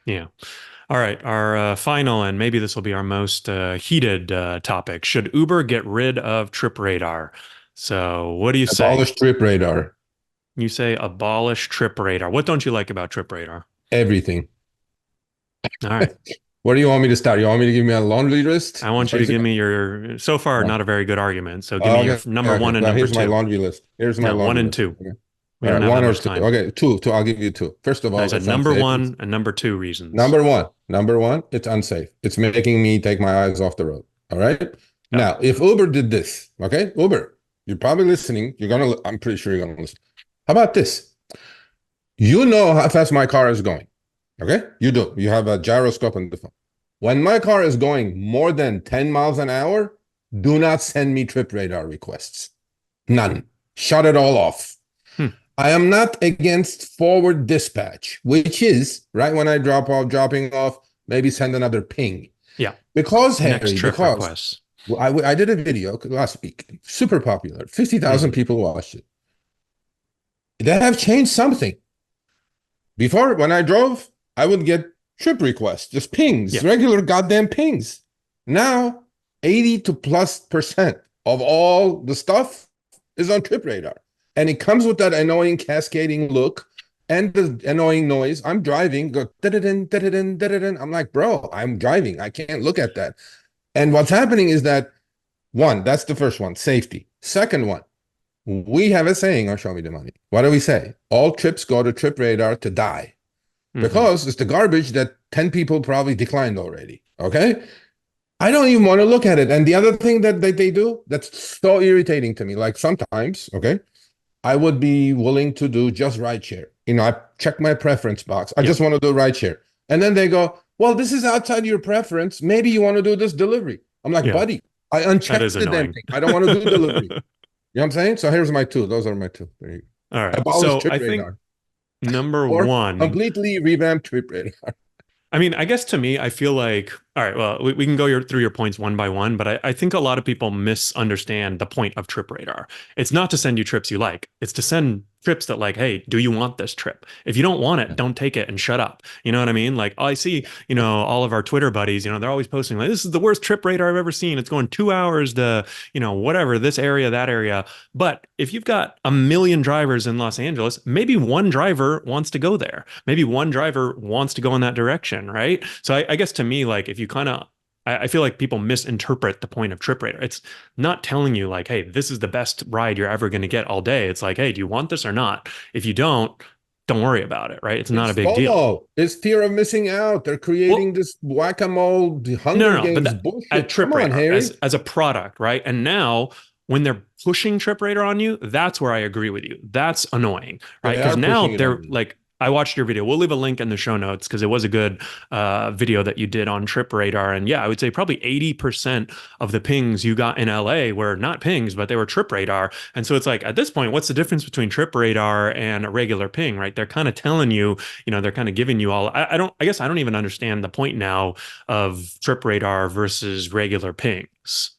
Yeah. All right. Our final, and maybe this will be our most heated topic. Should Uber get rid of Trip Radar? So, what do you say? Abolish trip radar. You say abolish Trip Radar. What don't you like about Trip Radar? Everything. All right. Where do you want me to start? You want me to give me a laundry list? I want you to give Basically. me your, so far, Yeah. not a very good argument. So, give me your Okay. number Okay. one and Well, number here's my two. laundry list. Here's my No, one laundry and list. two. Okay. We All don't right. have that One or much two. time. Okay. Two. Two. I'll give you two. First of I all, said it's number unsafe. one and number two reasons. Number one. Number one. It's unsafe. It's making me take my eyes off the road. All right. Yep. Now, if Uber did this, okay, Uber, you're probably listening. I'm pretty sure you're gonna listen. How about this? You know how fast my car is going. Okay. You do. You have a gyroscope on the phone. When my car is going more than 10 miles an hour, do not send me trip radar requests. None. Shut it all off. Hmm. I am not against forward dispatch, which is right when I dropping off, maybe send another ping. Yeah. Because, Next Harry, trip because requests. I did a video last week, super popular, 50,000 Hmm. people watched it. They have changed something. Before, when I drove, I would get trip requests, just pings, Yeah. regular goddamn pings. Now, 80 to plus% of all the stuff is on trip radar. And it comes with that annoying cascading look and the annoying noise. I'm driving, go da-da-din, da-da-din, da-da-din. I'm like, bro, I'm driving. I can't look at that. And what's happening is that, one, that's the first one, safety. Second one, we have a saying on Show Me the Money. What do we say? All trips go to trip radar to die Hmm. because it's the garbage that 10 people probably declined already. Okay. I don't even want to look at it. And the other thing that they do that's so irritating to me, like sometimes, okay, I would be willing to do just rideshare. I check my preference box. I just Yep. want to do rideshare. And then they go, well, this is outside your preference. Maybe you want to do this delivery. I'm like, Yeah. buddy, I That is unchecked the damn annoying. thing. I don't want to do delivery. You know what I'm saying? So here's my two. Those are my two. There you go. All right. Abolish So trip I think radar number or one, completely revamp trip radar. I mean, I guess to me, I feel like, all right, well, we can go through your points one by one, but I think a lot of people misunderstand the point of Trip Radar. It's not to send you trips you like, it's to send trips that, like, hey, do you want this trip? If you don't want it, don't take it and shut up. You know what I mean? Like, I see, all of our Twitter buddies, they're always posting, like, this is the worst Trip Radar I've ever seen. It's going 2 hours to, whatever, this area, that area. But if you've got a million drivers in Los Angeles, maybe one driver wants to go there. Maybe one driver wants to go in that direction, right? So I guess to me, like, if you kind of, I feel like people misinterpret the point of Trip Radar. It's not telling you like, hey, this is the best ride you're ever going to get all day. It's like, hey, do you want this or not? If you don't worry about it, right? It's not a It's big deal. FOMO. It's fear of missing out. They're creating Well, this whack-a-mole, the no, Hunger no, no, but Games at bullshit. Come Trip on, Radar Harry. as a product, right? And now when they're pushing Trip Radar on you, that's where I agree with you. That's annoying, right? They Because are now pushing it on they're me. like, I watched your video. We'll leave a link in the show notes because it was a good video that you did on Trip Radar. And yeah, I would say probably 80% of the pings you got in LA were not pings, but they were Trip Radar. And so it's like, at this point, what's the difference between Trip Radar and a regular ping, right? They're kind of telling you, they're kind of giving you all. I guess I don't even understand the point now of Trip Radar versus regular pings.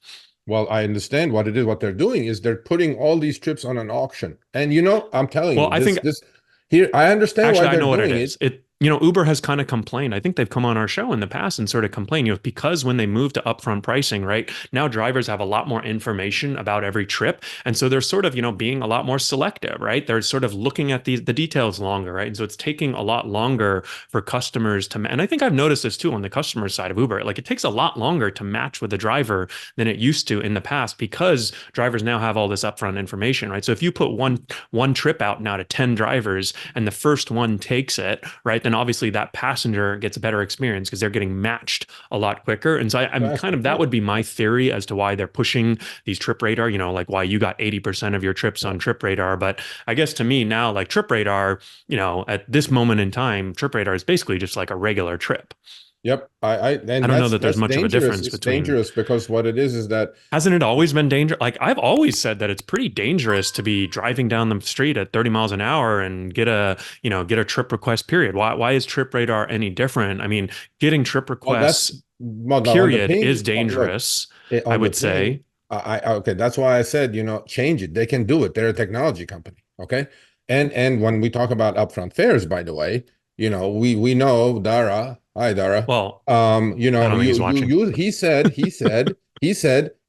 Well, I understand what it is. What they're doing is they're putting all these trips on an auction. And I'm telling Well, you, I think this here, I understand why actually, I they're know what it doing it. is. Uber has kind of complained. I think they've come on our show in the past and sort of complained, because when they moved to upfront pricing, right now drivers have a lot more information about every trip, and so they're sort of, being a lot more selective, right? They're sort of looking at the details longer, right? And so it's taking a lot longer for customers to, and I think I've noticed this too on the customer side of Uber. Like it takes a lot longer to match with the driver than it used to in the past because drivers now have all this upfront information, right? So if you put one trip out now to 10 drivers and the first one takes it, right, then obviously that passenger gets a better experience because they're getting matched a lot quicker. And so I'm kind Faster, of, that yeah. would be my theory as to why they're pushing these Trip Radar, like why you got 80% of your trips on Trip Radar. But I guess to me now, like Trip Radar, at this moment in time, Trip Radar is basically just like a regular trip. Yep. I And don't know that there's that's much of a dangerous. difference It's between. dangerous because what it is that Hasn't it always been dangerous? Like I've always said that it's pretty dangerous to be driving down the street at 30 miles an hour and get a trip request period. Why is Trip Radar any different? I mean, getting trip well, that's requests well, no, on the period is ping. Look, dangerous, I on the would ping. say. Okay. That's why I said, change it. They can do it. They're a technology company. Okay. And when we talk about upfront fares, by the way, we know Dara. Hi, Dara. Well, You I know, don't think he's you watching. you he said,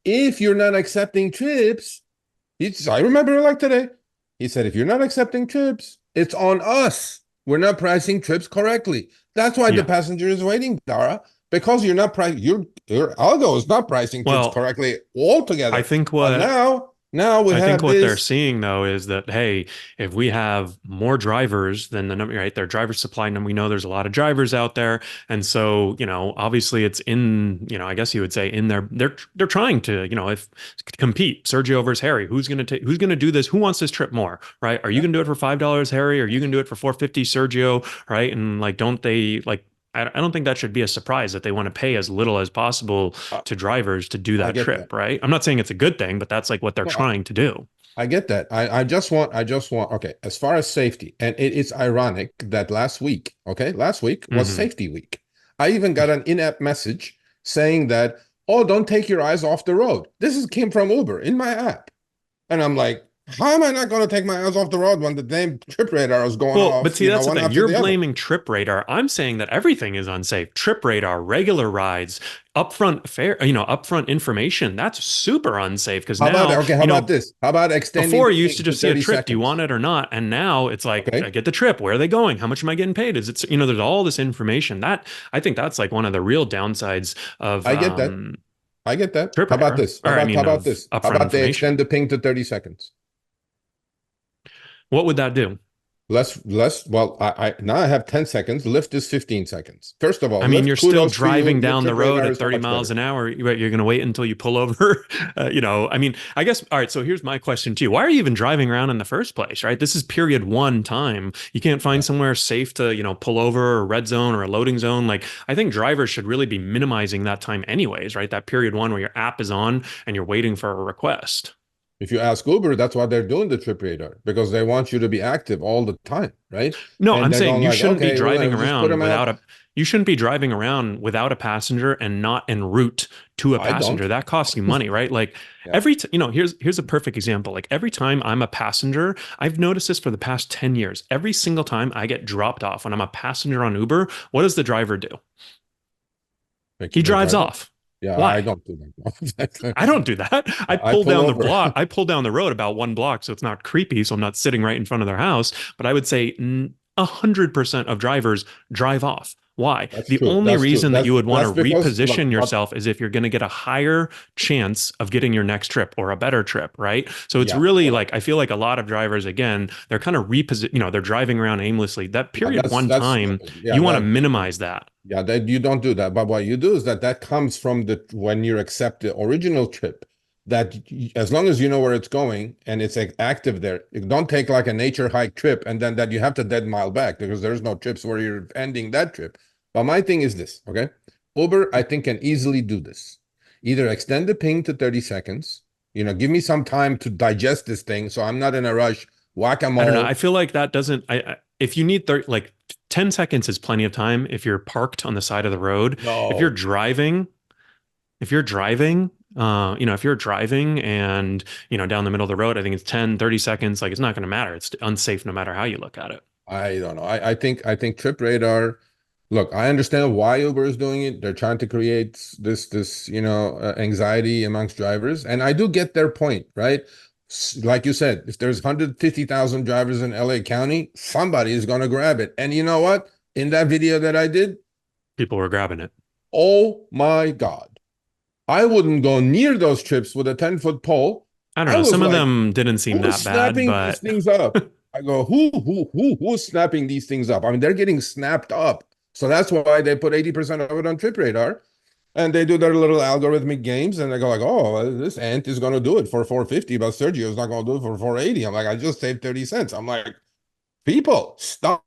if you're not accepting trips, I remember it like today. He said, if you're not accepting trips, it's on us. We're not pricing trips correctly. That's why the Yeah. passenger is waiting, Dara, because you're not pricing your algo is not pricing trips Well, correctly I altogether. think But what now we I think have what they're this. seeing though is that, hey, if we have more drivers than the number, right? Their driver supply number, we know there's a lot of drivers out there. And so, obviously it's in, I guess you would say in their they're trying to, if compete. Sergio versus Harry, who's gonna do this? Who wants this trip more? Right? Are you Yeah. gonna do it for $5, Harry? Are you gonna do it for 450, Sergio? Right? And like, don't they like I don't think that should be a surprise that they want to pay as little as possible I, to drivers to do I that get that. trip, right? I'm not saying it's a good thing, but that's like what they're No, trying to do. I get that. I just want, okay, as far as safety, and it's ironic that last week was Hmm. safety week. I even got an in-app message saying that, oh, don't take your eyes off the road. Came from Uber in my app. And I'm like, how am I not going to take my eyes off the road when the damn trip radar is going Well, but off, see, that's the one thing. after You're the other? blaming Trip Radar. I'm saying that everything is unsafe. Trip Radar, regular rides, upfront fare, upfront information. That's super unsafe because How about, now, okay, how about this? How about extending before the you used to thing to just see a 30 trip. Do you seconds? want it or not? And now it's like, I Okay. get the trip. Where are they going? How much am I getting paid? Is it, there's all this information that I think that's like one of the real downsides of I get that. I get that. Trip How about Radar, this? or I How mean, about of this? How upfront about they extend information. the ping to 30 seconds? What would that do? Well, I now I have 10 seconds. Lyft is 15 seconds. First of all, I mean, Lyft, you're still kudos to you. driving Your down the trip road radar at is so 30 much miles better. an hour. You're going to wait until you pull over. I mean, I guess, all right. So here's my question to you. Why are you even driving around in the first place, right? This is period one time. You can't find Yeah. somewhere safe to, pull over or red zone or a loading zone. Like, I think drivers should really be minimizing that time anyways, right? That period one where your app is on and you're waiting for a request. If you ask Uber, that's why they're doing the trip radar because they want you to be active all the time, right? No, And I'm they're saying going you like, shouldn't be okay, we're driving gonna just put around them without out. a you shouldn't be driving around without a passenger and not en route to a I passenger. don't. That costs you money, right? Like Yeah. here's a perfect example. Like every time I'm a passenger, I've noticed this for the past 10 years. Every single time I get dropped off when I'm a passenger on Uber, what does the driver do? Make He you the drives driver. off. Yeah, I Why? don't do I that. don't do that. I I pull pull down the over. block. I pull down the road about 1 block, so it's not creepy. So I'm not sitting right in front of their house. But I would say 100% of drivers drive off. Why? That's The true. only That's true. reason that you would want That's to because look, reposition yourself is if you're going to get a higher chance of getting your next trip or a better trip, right? So it's yeah, really well, like I feel like a lot of drivers, again, they're kind of they're driving around aimlessly. That yeah, period one that's time, yeah, you want to that minimize that. yeah, that you don't do that. But what you do is that comes from the when you accept the original trip. As long as you know where it's going and it's like active there, you don't take like a nature hike trip and then that you have to dead mile back because there's no trips where you're ending that trip. But my thing is this, okay? Uber, I think, can easily do this. Either extend the ping to 30 seconds, give me some time to digest this thing so I'm not in a rush, I don't know. I whack-a-mole. feel like that doesn't. If you need 30, like 10 seconds is plenty of time if you're parked on the side of the road. If you're No, driving, if you're driving, if you're driving and, down the middle of the road, I think it's 10, 30 seconds. Like it's not going to matter. It's unsafe no matter how you look at it. I don't know. I think Trip Radar. Look, I understand why Uber is doing it. They're trying to create this anxiety amongst drivers, and I do get their point, right? Like you said, if there's 150,000 drivers in LA County, somebody is going to grab it. And you know what? In that video that I did, People were grabbing it. oh my God, I wouldn't go near those trips with a 10-foot pole. I don't I know. was Some of like, them didn't seem who's that bad, snapping these but things up? I go, who's snapping these things up? I mean, they're getting snapped up. So that's why they put 80% of it on Trip Radar. And they do their little algorithmic games and they go like, oh, well, this ant is going to do it for 450, but Sergio is not going to do it for 480. I'm like, I just saved 30 cents. I'm like, people, stop.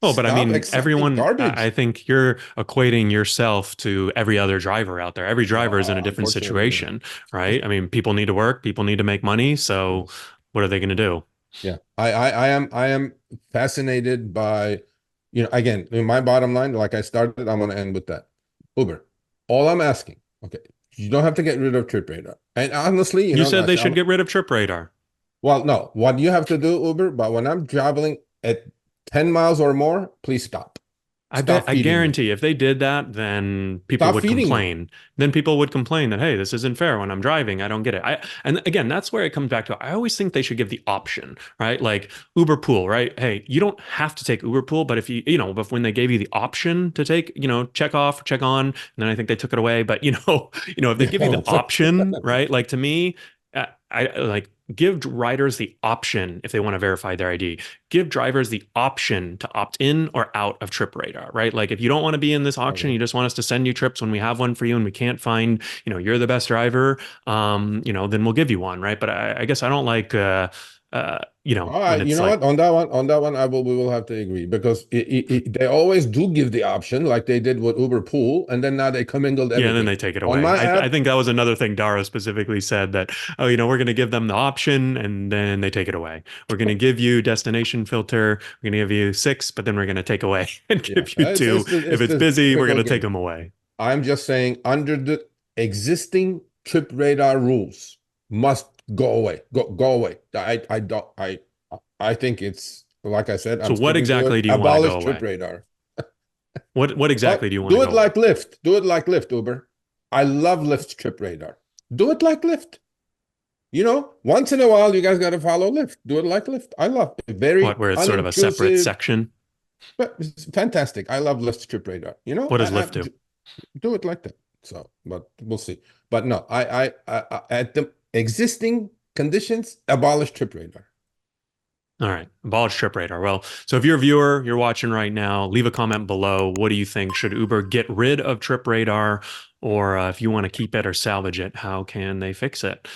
oh, but I Stop mean, accepting everyone, I garbage. think you're equating yourself to every other driver out there. Every driver is in a No, different unfortunately. situation, right? I mean, people need to work, people need to make money. So Yes. what are they going to do? Yeah. I am fascinated by, again, in my bottom line, like I started, I'm going to end with that. Uber. All I'm asking, okay, you don't have to get rid of Trip Radar. And honestly, You said they gosh, should get rid of Trip Radar. Well, no, what you have to do, Uber, but when I'm traveling at 10 miles or more, please stop. Stop I feeding me. guarantee if they did that, then people Stop would feeding me. complain. Then people would complain that, hey, this isn't fair when I'm driving. I don't get it. And again, that's where it comes back to. I always think they should give the option, right? Like Uber Pool, right? Hey, you don't have to take Uber Pool, but if but when they gave you the option to take, check off, check on, and then I think they took it away. But if they give you the option, right? Like to me, I like give riders the option if they want to verify their ID, give drivers the option to opt in or out of Trip Radar, right? Like if you don't want to be in this auction, Okay. you just want us to send you trips when we have one for you and we can't find, you're the best driver, then we'll give you one, right? But I guess I don't like, All when right, you it's know like, what? On that one, we will have to agree because they always do give the option, like they did with Uber Pool, and then now they commingled yeah, and then everything. they take it On away. my I app, think that was another thing Dara specifically said that, oh, we're going to give them the option and then they take it away. We're going to give you destination filter. We're going to give you six, but then we're going to take away and yeah, give you two. If it's it's this busy, we're going typical to take game. them away. I'm just saying, under the existing trip radar rules, must go away. Go away. I don't. I think it's like I said. So I'm what sticking to it. exactly do you want to Abolish go trip away? radar. What Well, exactly do you want to do go it away? like Lyft. Do it like Lyft, Uber. I love Lyft's trip radar. Do it like Lyft. Once in a while, you guys got to follow Lyft. Do it like Lyft. I love it. What, Very where it's sort of a separate unintrusive, section? but it's fantastic. I love Lyft's trip radar. What does Lyft do? Do it like that. So, but we'll see. But no, at the existing conditions, abolish trip radar. All right, abolish trip radar. Well, so if you're a viewer, you're watching right now, leave a comment below. What do you think? Should Uber get rid of trip radar? Or if you want to keep it or salvage it, how can they fix it?